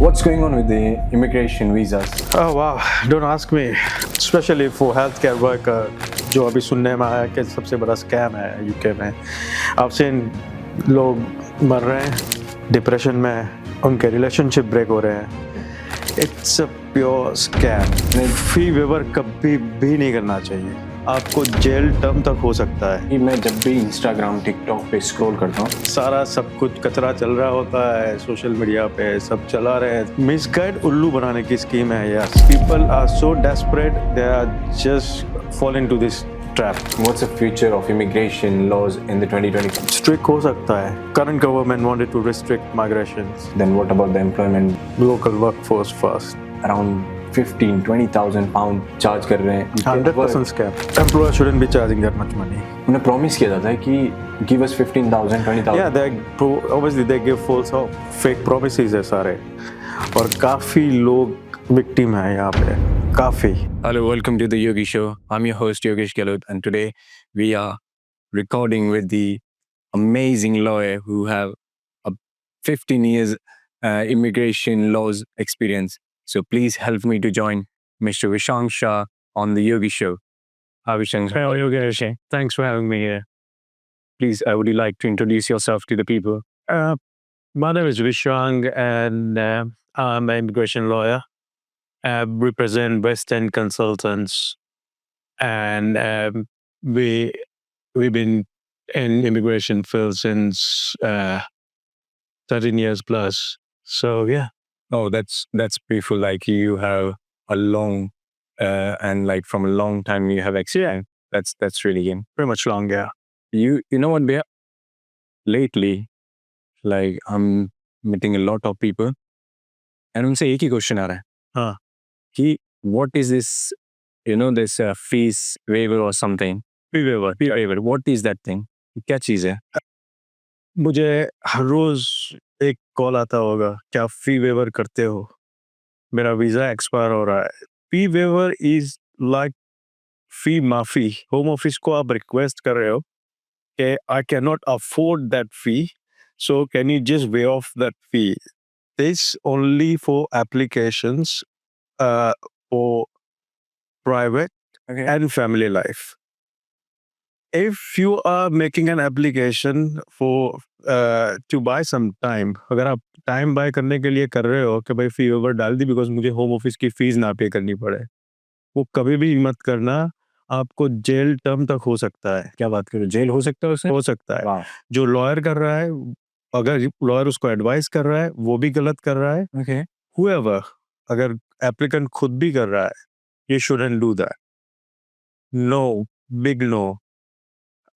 What's going on with the immigration visas? Oh wow, don't ask me. Especially for healthcare worker, जो अभी सुनने में आया कि सबसे बड़ा स्कैम है यूके में। I've seen लोग मर रहे हैं डिप्रेशन में, उनके रिलेशनशिप ब्रेक हो रहे हैं। It's a pure scam. Fee waiver कभी भी नहीं करना चाहिए, आपको जेल टर्म तक हो सकता है। कि मैं जब भी इंस्टाग्राम टिकटॉक पे स्क्रॉल करता हूँ, सारा सब कुछ कचरा चल रहा होता है सोशल मीडिया पे, सब चला रहे हैं। मिसगाइड उल्लू बनाने की स्कीम है। Yes, people are so desperate, they are just fall into this trap. what's the future of immigration laws in the 2020? Strict हो सकता है। Current government wanted to restrict migration, Then what about the employment? Local workforce first. Around 15-20,000 pound charge कर रहे हैं। 100% scam. Employer shouldn't be charging that much money. उन्हें promise किया जाता है कि give us 15,000, 20,000. Yeah, obviously they give false hope. Fake promises है सारे, और काफी लोग victim है यहाँ पे, काफी। Hello, welcome to the Yogi Show. I'm your host Yogesh Gehlot, and today we are recording with the amazing lawyer who have a 15 years immigration laws experience. So please help me to join Mr. Vishang Shah on the Yogi Show. Hi Vishang. Hey, Yogesh, thanks for having me here. Please, would you like to introduce yourself to the people? My name is Vishang, and I'm an immigration lawyer. I represent West End Consultants, and we've been in immigration field since 13 years plus. So yeah. Oh, that's beautiful. Like you have a long and like from a long time you have experience. That's really good. Pretty much long, yeah. You know what, Bhaiya? Lately, like I'm meeting a lot of people, and उनसे एक ही question आ रहा है हाँ, कि what is this, this fees waiver or something? fee waiver. Fee waiver. What is that thing? क्या चीज़ है? मुझे हर रोज एक कॉल आता होगा, क्या फी वेवर करते हो, मेरा वीजा एक्सपायर हो रहा है। फी वेवर इज लाइक फी माफी। होम ऑफिस को आप रिक्वेस्ट कर रहे हो कि I can not afford that fee, so can you just way of that fee. This only for applications for private Okay. and family life. If you are making an application for to buy some time, अगर आप time bye करने के लिए कर रहे हो कि भाई फी वेवर डाल दी बिकॉज मुझे होम ऑफिस की फीस ना पे करनी पड़े, वो कभी भी मत करना, आपको जेल टर्म तक हो सकता है। क्या बात करो, जेल हो सकता है उससे? हो सकता है। वाह। जो लॉयर कर रहा है, अगर लॉयर उसको एडवाइस कर रहा है, वो भी गलत कर रहा है। Okay. whoever, अगर एप्लीकेंट खुद भी कर रहा है, you shouldn't do that. No, big no.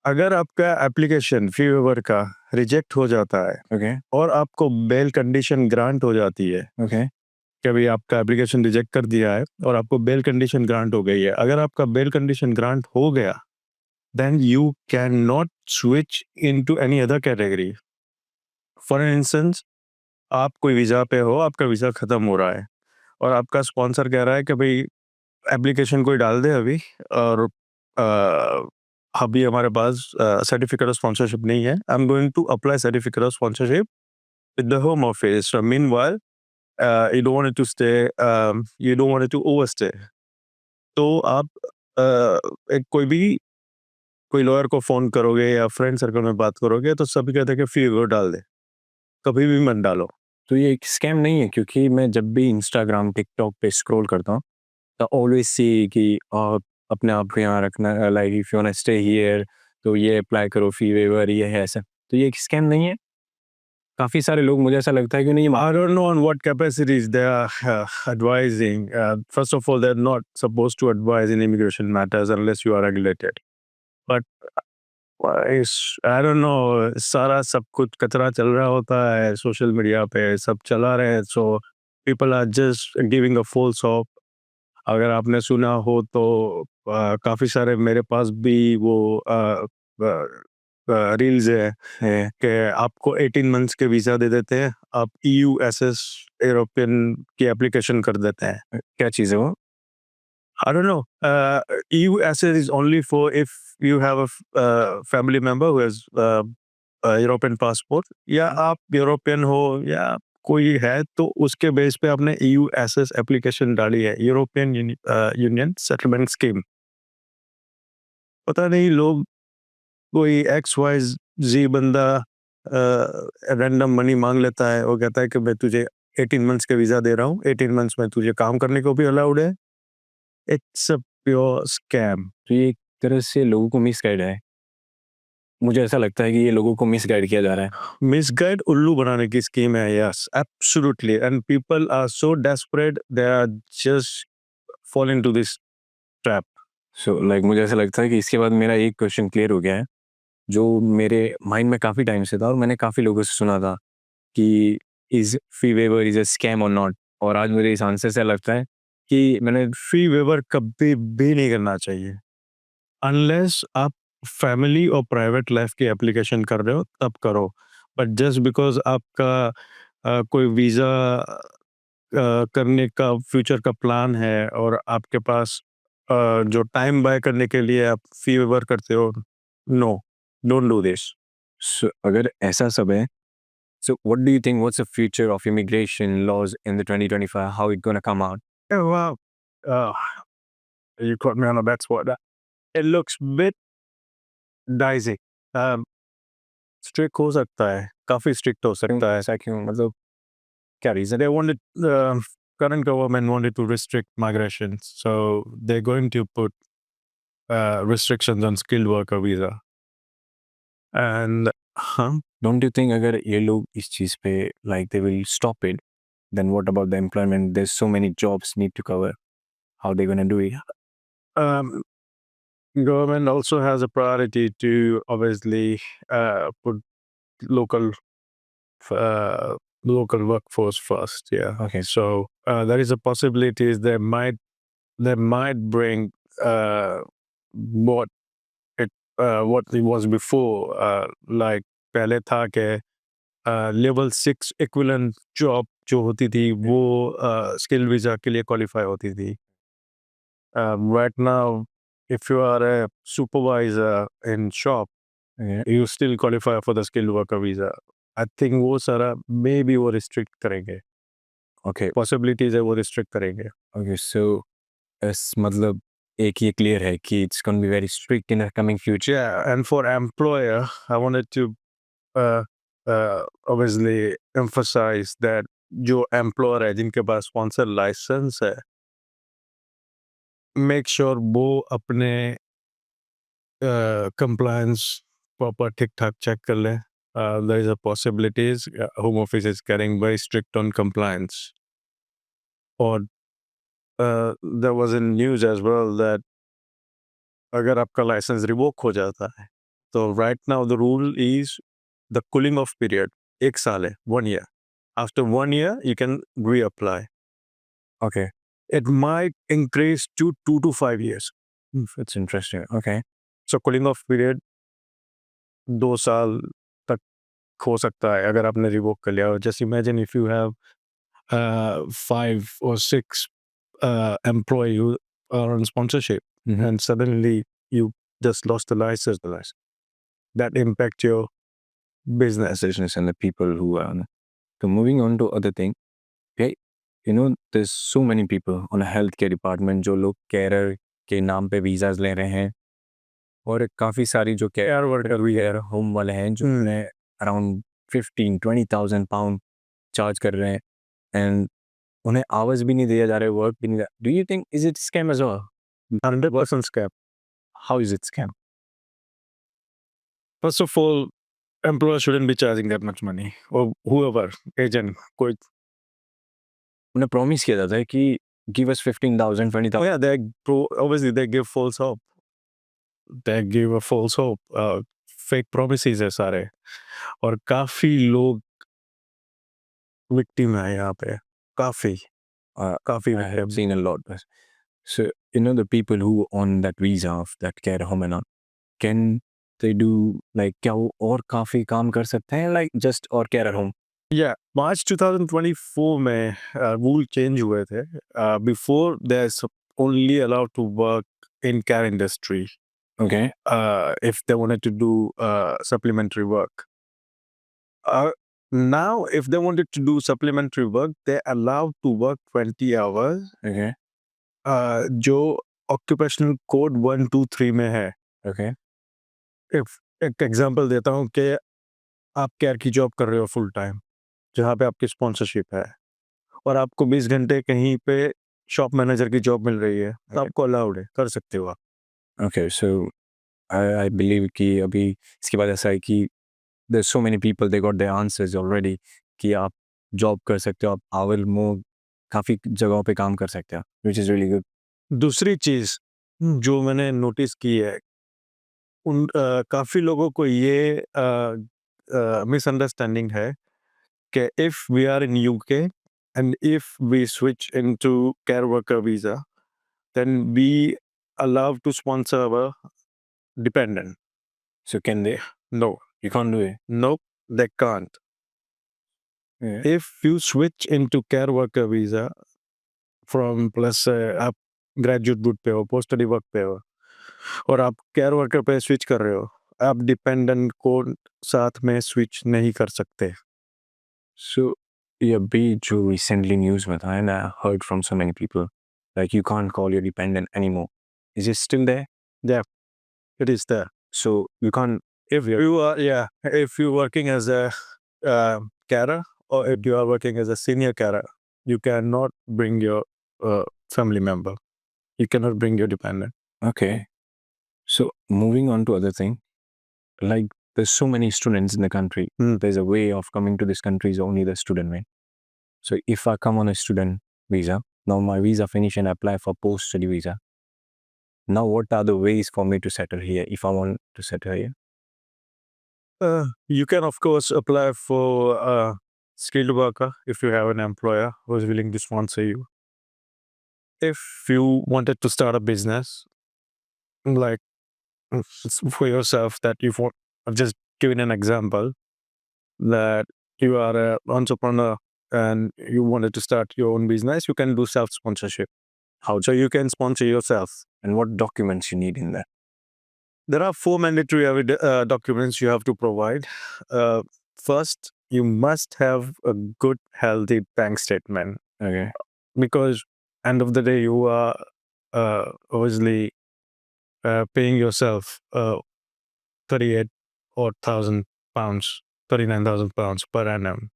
अगर आपका एप्लीकेशन फी वेवर का रिजेक्ट हो जाता है Okay. और आपको बेल कंडीशन ग्रांट हो जाती है, Okay. कि भाई आपका एप्लीकेशन रिजेक्ट कर दिया है और आपको बेल कंडीशन ग्रांट हो गई है, अगर आपका बेल कंडीशन ग्रांट हो गया, then you can not switch into any other category. For instance, आप कोई वीज़ा पे हो, आपका वीज़ा ख़त्म हो रहा है और आपका स्पॉन्सर कह रहा है कि भाई एप्लीकेशन कोई डाल दे अभी, और अभी हमारे पास सर्टिफिकेट ऑफ स्पॉन्सरशिप नहीं है। I am going to apply certificate of sponsorship with the home office. Meanwhile you don't want it to stay, you don't want it to overstay. तो आप एक कोई लॉयर को फोन करोगे या फ्रेंड सर्कल में बात करोगे तो सभी कहते हैं कि फी वेवर डाल दे, कभी भी मत डालो। तो ये एक स्कैम नहीं है, क्योंकि मैं जब भी इंस्टाग्राम टिकटॉक पे स्क्रॉल करता हूँ तो ऑलवेज सी कि अपने आप को यहाँ रखना, like if you want to stay here तो ये अप्लाई करो, फी वेवर ये है ऐसा। तो ये एक स्कैम नहीं है? काफ़ी सारे लोग, मुझे ऐसा लगता है कि नहीं। I don't know on what capacities they are advising. First of all, they're not supposed to advise in immigration matters unless you are regulated. But I don't know, सारा सब कुछ कचरा चल रहा होता है सोशल मीडिया पे, सब चला रहे हैं, so people are just giving a false hope. अगर आपने सुना हो तो काफ़ी सारे मेरे पास भी वो रील्स है कि आपको 18 मंथ्स के वीज़ा दे देते हैं, आप EU SS यूरोपियन की एप्लीकेशन कर देते हैं। क्या चीज़ है वो? I don't know. EU SS is only for if you have a family member who has a European passport, या आप यूरोपियन हो या कोई है तो उसके बेस पे आपने EU एसएस एप्लीकेशन डाली है, यूरोपियन यूनियन सेटलमेंट स्कीम। पता नहीं लोग कोई XYZ बंदा रैंडम मनी मांग लेता है और कहता है कि मैं तुझे 18 मंथ्स का वीजा दे रहा हूँ, 18 मंथ्स में तुझे काम करने को भी अलाउड है। It's a pure scam. तो ये एक तरह से लोगों को मिसगाइड है। मुझे ऐसा लगता है कि ये लोगों को मिसगाइड किया जा रहा है। मिसगाइड उल्लू बनाने की स्कीम है, yes absolutely, and people are so desperate they are just fall into this trap. So like मुझे ऐसा लगता है कि इसके बाद मेरा एक क्वेश्चन क्लियर हो गया है, जो मेरे माइंड में काफ़ी टाइम से था और मैंने काफ़ी लोगों से सुना था कि is fee waiver is a scam or not, और आज मुझे इस आंसर से लगता है कि मैंने फी वेवर कभी भी नहीं करना चाहिए अनलेस आप फैमिली और प्राइवेट लाइफ की एप्लीकेशन कर रहे हो तब करो, बट जस्ट बिकॉज आपका कोई वीज़ा करने का फ्यूचर का प्लान है और आपके पास जो टाइम बाय करने के लिए आप फी वेवर करते हो, नो, डोंट डू दिस। अगर ऐसा सब है, so what do you think, what's the future of immigration laws in the 2025, how it gonna come out? Wow, uh, you caught me on a bad spot. It looks bit dicey. Strict हो सकता है, काफी strict हो सकता है। ऐसा क्यों, मतलब क्या reason? They wanted current government wanted to restrict migration, so they're going to put restrictions on skilled worker visa. And Don't you think अगर ये लोग इस चीज पे like they will stop it, then what about the employment? There's so many jobs need to cover. How they gonna do it? um, government also has a priority to obviously put local uh, local workforce first. Yeah. Okay. So there is a possibility they might bring what what it was before, like पहले था कि level 6 equivalent job जो होती थी वो skill visa के लिए qualify होती थी। Right now if you are a supervisor in shop Okay. You still qualify for the skill worker visa. I think वो सारा मे बी वो रिस्ट्रिक्ट करेंगे, Okay. पॉसिबिलिटीज है वो रिस्ट्रिक्ट करेंगे। Okay. So इस मतलब एक ये क्लियर है कि it's gonna be very strict in the coming future. Yeah, and for employer, I wanted to uh, obviously emphasize that जो employer है जिनके पास sponsor license है, make sure वो अपने compliance proper ठीक ठाक check कर ले। There is a possibilities home office is getting very strict on compliance, और there was in news as well that अगर आपका license revoke हो जाता है तो right now the rule is the cooling off period 1 साल है, 1 year. After 1 year you can reapply. Okay. It might increase to 2 to 5 years. It's interesting. Okay. So cooling off period 2 साल तक हो सकता है अगर आपने रिवोक कर लिया। Just imagine if you have 5 or 6 employee who are on sponsorship, Mhm. and suddenly you just lost the license. That impact your business. Business and the people who are on. So moving on to other thing, okay, you know, there's so many people on a healthcare department जो लोग carer के नाम पे visas ले रहे हैं, और काफ़ी सारी जो care worker भी है, home वाले हैं जो उन्हें around 15-20,000 pound charge कर रहे हैं, and उन्हें hours भी नहीं दिया जा रहा है, work भी नहीं। Do you think is it scam as well? 100% scam. How is it scam? First of all, employer shouldn't be charging that much money, or whoever, agent, कोई। उन्हें promise किया जाता है कि give us 15,000 Oh 20,000. yeah, obviously they give false hope. They give a false hope. Fake promises है सारे, और काफी लोग victim है यहाँ पे, काफी काफी I have victim। seen a lot. So, you know, the people who on that visa of that care home and all, can they do like क्या वो और काफी काम कर सकते हैं, like just or care at home? Yeah, March 2024 में rule change हुए थे। Before they're only allowed to work in care industry Okay. if they wanted to do supplementary work. Now, if they wanted to do supplementary work, they're allowed to work 20 hours. Okay. जो occupational code 123 में है. Okay. If एक example देता हूँ कि आप care की job कर रहे हो फुल टाइम, जहाँ पे आपकी स्पॉन्सरशिप है, और आपको 20 घंटे कहीं पे शॉप मैनेजर की जॉब मिल रही है, तो Okay. आपको अलाउड है, कर सकते हो आप. Okay. So I believe कि अभी इसके बाद ऐसा है कि there's so many people they got their answers already कि आप जॉब कर सकते हो, आप आवर मोर काफ़ी जगहों पे काम कर सकते हो, which is really good. दूसरी चीज जो मैंने नोटिस की है, काफी लोगों को ये मिसअंडरस्टैंडिंग है कि if we are in UK and if we switch into care worker visa, then we allow to sponsor our dependent. So can they? No, You can't do it. nope, they can't. Yeah. If you switch into care worker visa from plus आप graduate root पे हो, post study work पे हो, और आप care worker पे switch कर रहे हो, आप डिपेंडेंट को साथ में स्विच नहीं कर सकते. So ये अभी जो recently news में था and I heard from so many people like you can't call your dependent anymore. Is it still there? Yeah, it is there. So you can't If you are, yeah, if you're working as a carer, or if you are working as a senior carer, you cannot bring your family member. You cannot bring your dependent. Okay. So moving on to other thing, like there's so many students in the country. There's a way of coming to this country is only the student way. So if I come on a student visa, now my visa finish and I apply for post-study visa. Now what are the ways for me to settle here if I want to settle here? You can, of course, apply for a skilled worker if you have an employer who is willing to sponsor you. If you wanted to start a business, like for yourself, that you want, I've just given an example that you are an entrepreneur and you wanted to start your own business, you can do self sponsorship. How So you can sponsor yourself. and what documents you need in there? There are 4 mandatory documents you have to provide. First, you must have a good, healthy bank statement, Okay. because end of the day, you are obviously paying yourself 38 or £1,000, £39,000 per annum.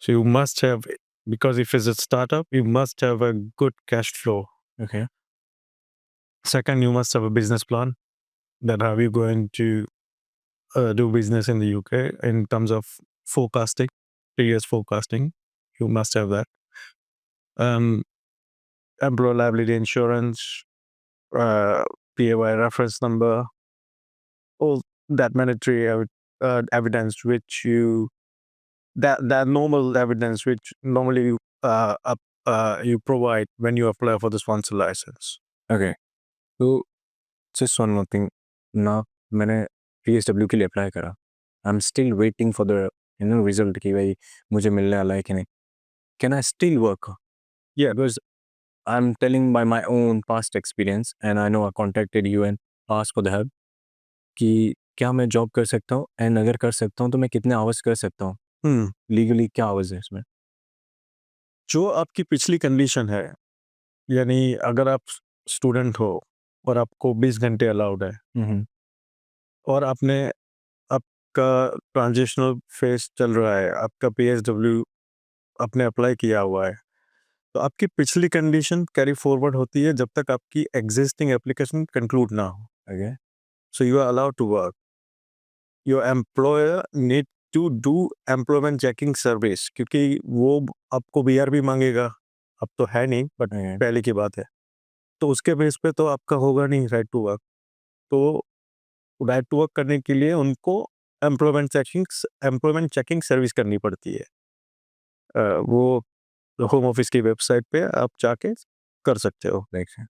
So you must have, because if it's a startup, you must have a good cash flow. Okay. Second, you must have a business plan. That how you going to do business in the UK in terms of forecasting, 3 years forecasting. You must have that. Employer liability insurance, PAY reference number, all that mandatory evidence which you that normal evidence which normally you provide when you apply for the sponsor license. Okay. So just one more thing. Now मैंने PSW के लिए apply करा. I'm still waiting for the result कि भाई मुझे मिलने वाला है कि नहीं. Can I still work? Yeah. Because I'm telling by my own past experience and I know I contacted you and asked for the help कि क्या मैं जॉब कर सकता हूँ एंड अगर कर सकता हूँ तो मैं कितने आवर्स कर सकता हूँ, लीगली क्या आवर्स है इसमें? जो आपकी पिछली कंडीशन है, यानी अगर आप स्टूडेंट हो और आपको 20 घंटे अलाउड है, और आपने आपका ट्रांजिशनल फेज चल रहा है, आपका PSW आपने अप्लाई किया हुआ है, तो आपकी पिछली कंडीशन कैरी फॉरवर्ड होती है जब तक आपकी एग्जिस्टिंग एप्लीकेशन कंक्लूड ना हो. Okay. So you are allowed to work. Your employer need to do employment checking service, क्योंकि वो आपको BRB मांगेगा. अब तो है नहीं, बट Okay. पहले की बात है. तो उसके बेस पे तो आपका होगा नहीं राइट टू वर्क. तो राइट टू वर्क करने के लिए उनको एम्प्लॉयमेंट चेकिंग सर्विस करनी पड़ती है. वो होम ऑफिस की वेबसाइट पे आप जाके कर सकते हो. देखिए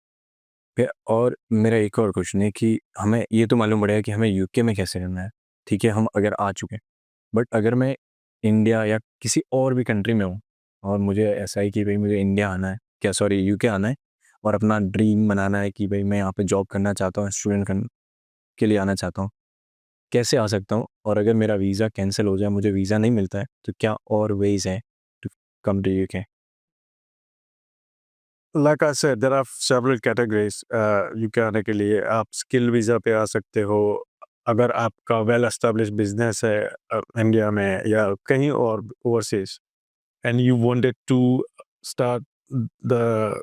फिर और मेरा एक और क्वेश्चन है कि हमें ये तो मालूम पड़ेगा कि हमें यूके में कैसे रहना है, ठीक है, हम अगर आ चुके हैं, बट अगर मैं इंडिया या किसी और भी कंट्री में हूँ और मुझे ऐसा है कि भाई मुझे इंडिया आना है, क्या सॉरी यूके आना है और अपना ड्रीम बनाना है कि भाई मैं यहाँ पे जॉब करना चाहता हूँ, स्टूडेंट के लिए आना चाहता हूँ, कैसे आ सकता हूँ, और अगर मेरा वीज़ा कैंसिल हो जाए, मुझे वीज़ा नहीं मिलता है, तो क्या और वेज़ हैं to come to UK? Like I said there are several categories UK आने के लिए। आप स्किल वीज़ा पे आ सकते हो अगर आपका वेल एस्टेब्लिश्ड बिजनेस है इंडिया में या कहीं और overseas, and you wanted to start the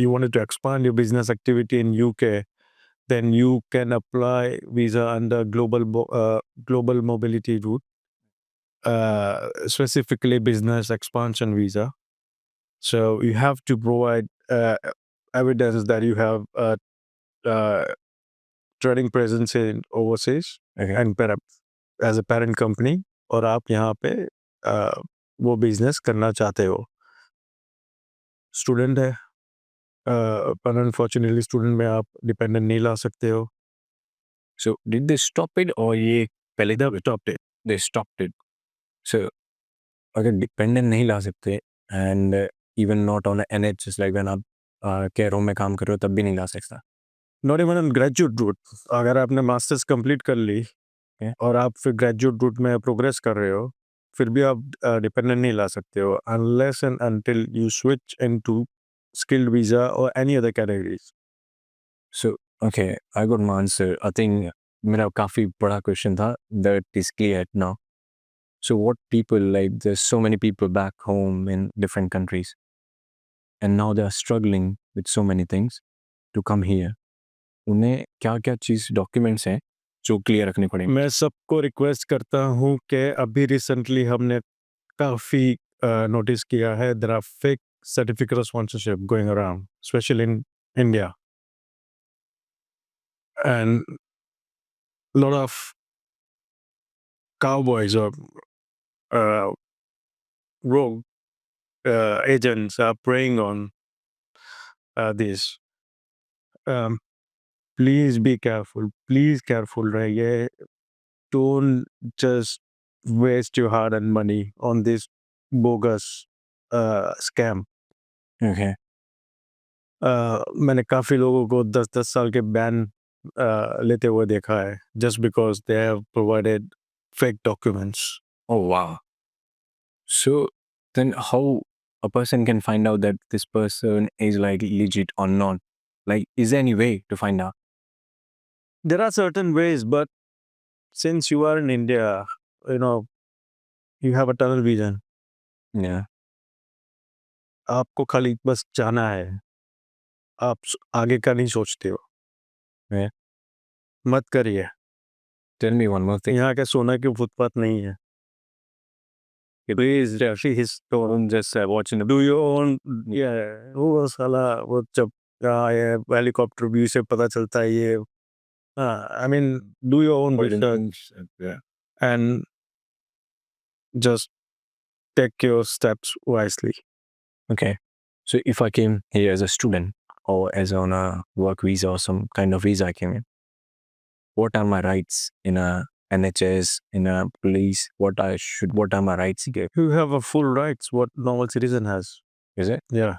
you wanted to expand your business activity in UK, then you can apply visa under global mobility route, specifically business expansion visa. So you have to provide evidence that you have uh, trading presence in overseas Okay. and as a parent company, और आप यहाँ पे वो business करना चाहते हो। Student है, पर अनफॉर्चुनेटली स्टूडेंट में आप डिपेंडेंट नहीं ला सकते हो। So did they stop it, और ये पहले They stopped it. they stopped it? So अगर डिपेंडेंट नहीं ला सकते, and even not on NHS, like when आप केयरों में काम कर रहे हो तब भी नहीं ला सकता? Not even on graduate route. अगर आपने मास्टर्स कंप्लीट कर ली Okay. और आप फिर ग्रेजुएट रूट में प्रोग्रेस कर रहे हो, फिर भी आप डिपेंडेंट नहीं ला सकते हो unless and until you switch into skilled visa और any other categories. So okay, I got my answer. I think मेरा काफ़ी बड़ा क्वेश्चन था, that is clear now. So what people, like there's so many people back home in different countries, and now they are struggling with so many things to come here. उन्हें क्या-क्या चीज़ documents हैं जो clear रखने पड़ेंगे? मैं सबको request करता हूँ कि अभी रिसेंटली हमने काफ़ी नोटिस किया है there are fake certificate of sponsorship going around specially in India, and lot of cowboys or uh, rogue agents are preying on this. Um, please be careful. Please careful रहिए. Don't just waste your hard-earned money on this bogus scam. Okay. मैंने काफ़ी लोगों को 10-10 साल के ban लेते हुए देखा है just because they have provided fake documents. Oh wow. So then how a person can find out that this person is like legit or not? Like, is there any way to find out? There are certain ways, but since you are in India, you know, you have a tunnel vision. Yeah. आपको खाली बस जाना है। आप आगे का नहीं सोचते हो। Yeah. मत करिए। Tell me one more thing. यहाँ के सोना की फुटपाथ नहीं है। Please Don't just watch in the do your own। वो साला वो जब ये हेलीकॉप्टर व्यू से पता चलता है ये। I mean, do your own research Yeah. and just take your steps wisely. Okay. So if I came here as a student or as on a work visa or some kind of visa I came in, what are my rights in a NHS, in a police? What are my rights here? You have a full rights what normal citizen has. Is it? Yeah.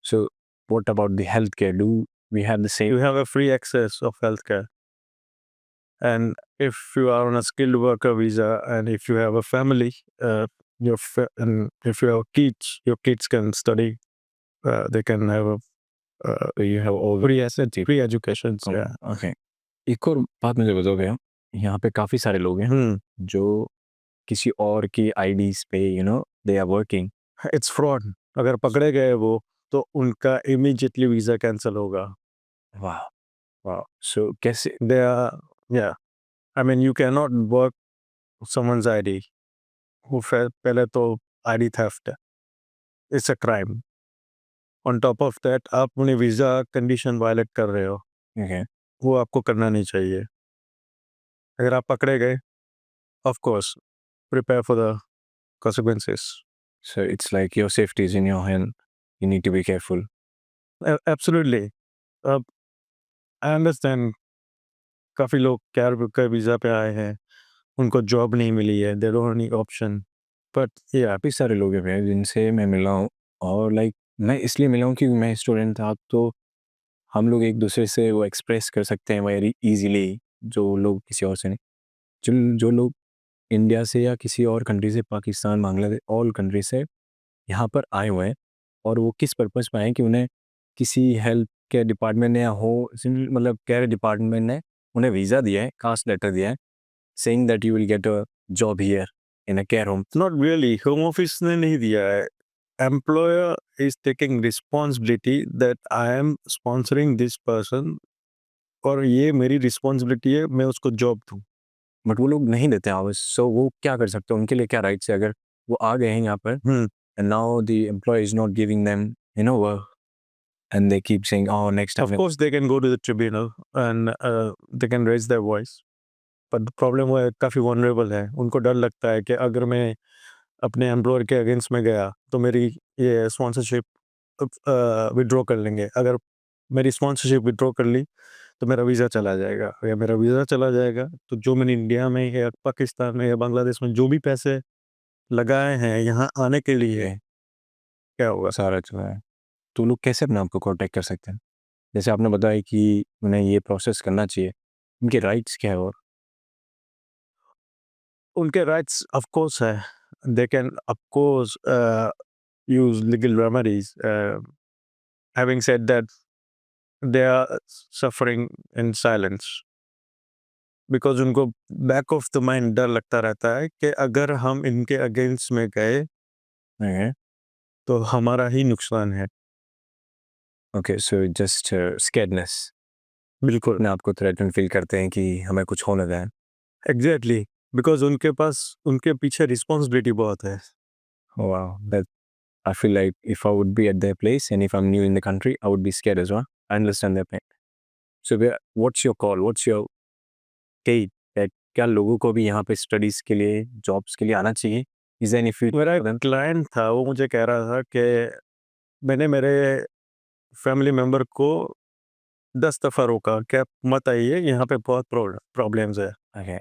So what about the healthcare? Do we have the same? You have a free access of healthcare. And if you are on a skilled worker visa and if you have a family, and if you have kids, your kids can study. They can have a You have all the free education. Yeah. Okay. एक और बात मुझे बताओगे आप, यहाँ पे काफ़ी सारे लोग हैं जो किसी और की आईडीज़ पे they are working. It's fraud. अगर पकड़े गए वो तो उनका immediately visa cancel होगा। वाह! वाह! सो कैसे? They are, yeah. I mean, you cannot work someone's ID. वो पहले तो ID theft है। It's a crime. On top of that, आप अपनी वीजा कंडीशन वायलेट कर रहे हो। Okay. वो आपको करना नहीं चाहिए। अगर आप पकड़े गए, of course, prepare for the consequences. So it's like your safety is in your hand. You need to be careful. Absolutely. I understand काफ़ी लोग कैर का वीज़ा पे आए हैं, उनको जॉब नहीं मिली है, they don't have any option. But yeah, काफ़ी सारे लोग हैं भैया जिनसे मैं मिला हूँ, और लाइक मैं इसलिए मिला हूँ क्योंकि मैं स्टूडेंट था, तो हम लोग एक दूसरे से वो एक्सप्रेस कर सकते हैं वेरी ईजिली, जो लोग किसी और से नहीं। जो लोग इंडिया से या किसी और कंट्री से, पाकिस्तान, बांग्लादेश, ऑल कंट्री से यहाँ पर आए हुए हैं, और वो किस पर्पज़ पे आए हैं कि उन्हें किसी हेल्थ केयर डिपार्टमेंट ने या हो मतलब केयर डिपार्टमेंट ने उन्हें वीज़ा दिया है, कास्ट लेटर दिया है, saying that you will get a job here in a care home. Not really, home office ने नहीं दिया है। Employer is taking responsibility that I am sponsoring this person, और ये मेरी रिस्पॉन्सिबिलिटी है, मैं उसको जॉब दूँ। बट वो लोग नहीं देते आवर्स, सो वो क्या कर सकते हैं? उनके लिए क्या राइट्स है अगर वो आ गए हैं यहाँ पर and now the employ is not giving them work and they keep saying oh next Of time. course, they can go to the tribunal and they can raise their voice. But the problem वो है, काफ़ी vulnerable है। उनको डर लगता है कि अगर मैं अपने एम्प्लॉयर के अगेंस्ट में गया तो मेरी ये स्पॉन्सरशिप विड्रॉ कर लेंगे। अगर मेरी स्पॉन्सरशिप विड्रॉ कर ली तो मेरा वीज़ा चला जाएगा, या मेरा वीज़ा चला जाएगा तो जो मैंने इंडिया में या पाकिस्तान में या बांग्लादेश में जो भी पैसे लगाए हैं यहाँ आने के लिए, क्या होगा? सारा चला है, तो लोग कैसे अपने आप को प्रोटेक्ट कर सकते हैं? जैसे आपने बताया कि उन्हें ये प्रोसेस करना चाहिए, उनके राइट्स क्या है? और उनके राइट्स ऑफ कोर्स है। They can of course use legal remedies. Having said that, they are suffering in silence because उनको बैक ऑफ द माइंड डर लगता रहता है कि अगर हम इनके अगेंस्ट में गए ओके, तो हमारा ही नुकसान है। ओके, सो जस्ट स्कैर्डनेस, बिल्कुल, अपने आप को थ्रेटन फील करते हैं कि हमें कुछ होने दें। एग्जैक्टली, बिकॉज उनके पास उनके पीछे रिस्पॉन्सिबिलिटी बहुत है। Wow, that I feel like if I would be at their place and if I'm new in the country, I would be scared as well. I understand their pain. So what's your call? What's your take? That क्या लोगों को भी यहाँ पे studies के लिए, jobs के लिए आना चाहिए? Is there any future मेरा for them? एक क्लाइंट था, वो मुझे कह रहा था कि मैंने मेरे फैमिली मेंबर को 10 दफ़ा रोका कि आप मत आइए, यहाँ पे बहुत प्रॉब्लम्स है। Okay,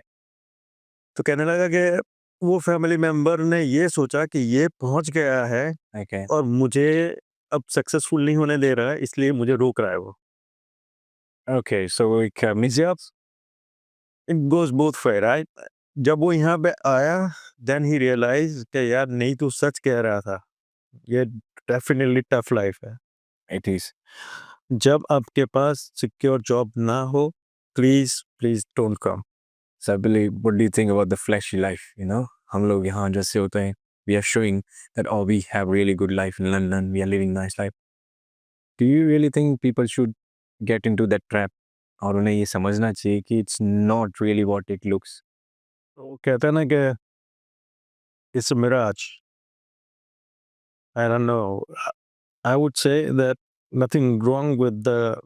तो कहने लगा कि वो फैमिली मेंबर ने ये सोचा कि ये पहुंच गया है okay, और मुझे अब सक्सेसफुल नहीं होने दे रहा है, इसलिए मुझे रोक रहा है वो। okay. So like misjobs? It goes both way, right? जब वो यहाँ पे आया, देन ही रियलाइज कि यार नहीं, तू सच कह रहा था, ये डेफिनेटली टफ लाइफ है। It is. जब आपके पास सिक्योर जॉब ना हो, please please don't come. So I believe, what do you think about the flashy life? हम लोग यहाँ जैसे होते हैं, we are showing that oh we have really good life in London, we are living nice life. Do you really think people should get into that trap? और उन्हें ये समझना चाहिए कि it's not really what it looks. वो कहते हैं ना कि it's mirage. I don't know, I would say that nothing wrong with the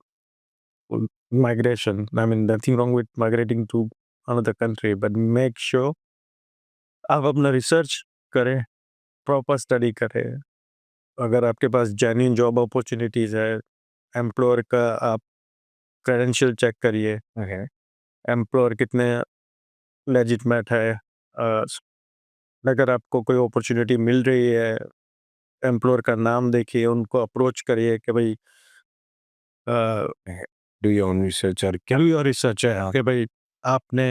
migration. I mean, nothing wrong with migrating to another country, but make sure आप अपना research करें, proper study करें। अगर आपके पास जेन्युइन जॉब अपॉर्चुनिटीज़ है, employer का आप credential check करिए, Okay. एम्प्लॉयर कितने लेजिटिमेट है। अगर आपको कोई अपॉर्चुनिटी मिल रही है, एम्प्लॉयर का नाम देखिए, उनको अप्रोच करिए कि भाई Do your own research और क्या? डू योर रिसर्च है कि भाई आपने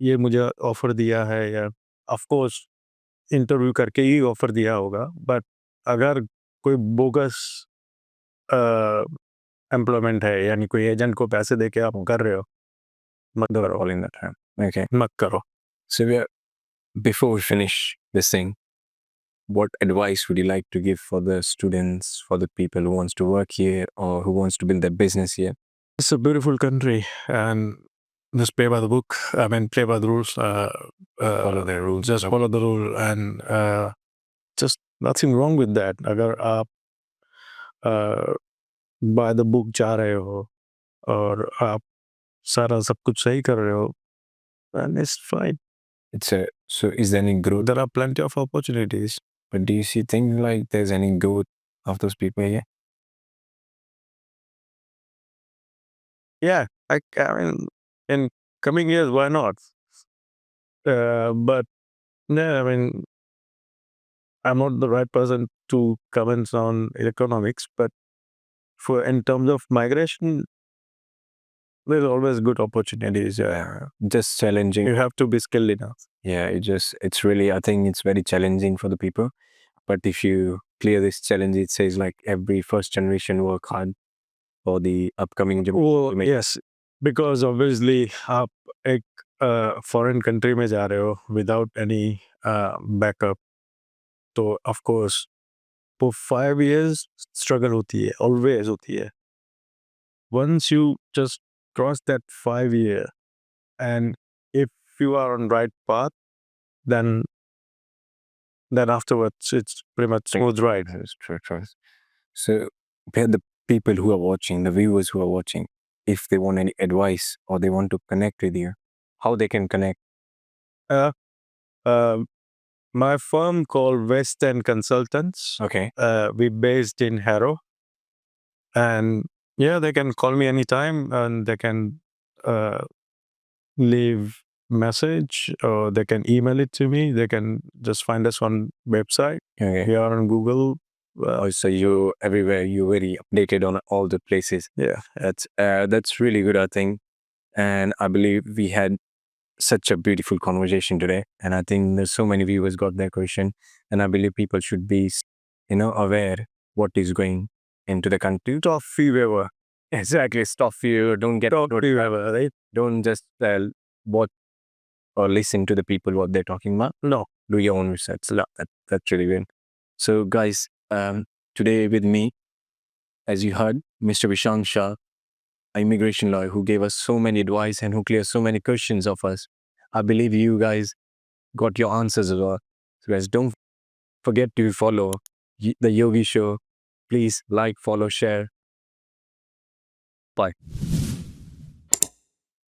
ये मुझे ऑफर दिया है, या ऑफ कोर्स इंटरव्यू करके ही ऑफर दिया होगा, बट अगर कोई बोगस एम्प्लॉयमेंट है, यानी कोई एजेंट को पैसे देके आप कर रहे हो, मत Don't करो, fall in that trap. Okay. मत करो। So before we finish this thing, what advice would you like to give for the students, for the people who wants to work here or who wants to build their business here? It's a beautiful country, and just play by the book. I mean, play by the rules. Follow their rules. Just follow the rule, and just nothing wrong with that. अगर आप by the book जा रहे हो और आप सारा सब कुछ सही कर रहे हो, then it's fine. So is there any growth? There are plenty of opportunities. But do you see things like there's any growth of those people here? Yeah, I mean, in coming years, why not? But no, I mean, I'm not the right person to comment on economics, but for in terms of migration, there's always good opportunities. Just challenging. You have to be skilled enough. Yeah, it's really, I think it's very challenging for the people. But if you clear this challenge, it says like every first generation work hard for the upcoming Well, yes, because obviously आप एक foreign country में जा रहे हो without any backup, तो of course for 5 years struggle होती है, always होती है. Once you just cross that 5 year, and if you are on right path, then afterwards it's pretty much smooth ride. So, where the people who are watching, the viewers who are watching, if they want any advice or they want to connect with you, how they can connect? My firm called West End Consultants. Okay. We based in Harrow, and yeah, they can call me anytime, and they can leave message, or they can email it to me. They can just find us on website. Okay. We are on Google. So you're everywhere. You're very updated on all the places. Yeah, That's really good, I think. And I believe we had such a beautiful conversation today. And I think there's so many viewers got their question. And I believe people should be, aware what is going into the country. top fever. Exactly. Stop fear. Don't get Top fever, right? Don't just watch or listen to the people what they're talking about. No. Do your own research. That's really good. So guys, today with me, as you heard, Mr. Vishang Shah, an immigration lawyer who gave us so many advice and who cleared so many questions of us. I believe you guys got your answers as well. So guys, don't forget to follow the Yogi Show. Please like, follow, share. Bye.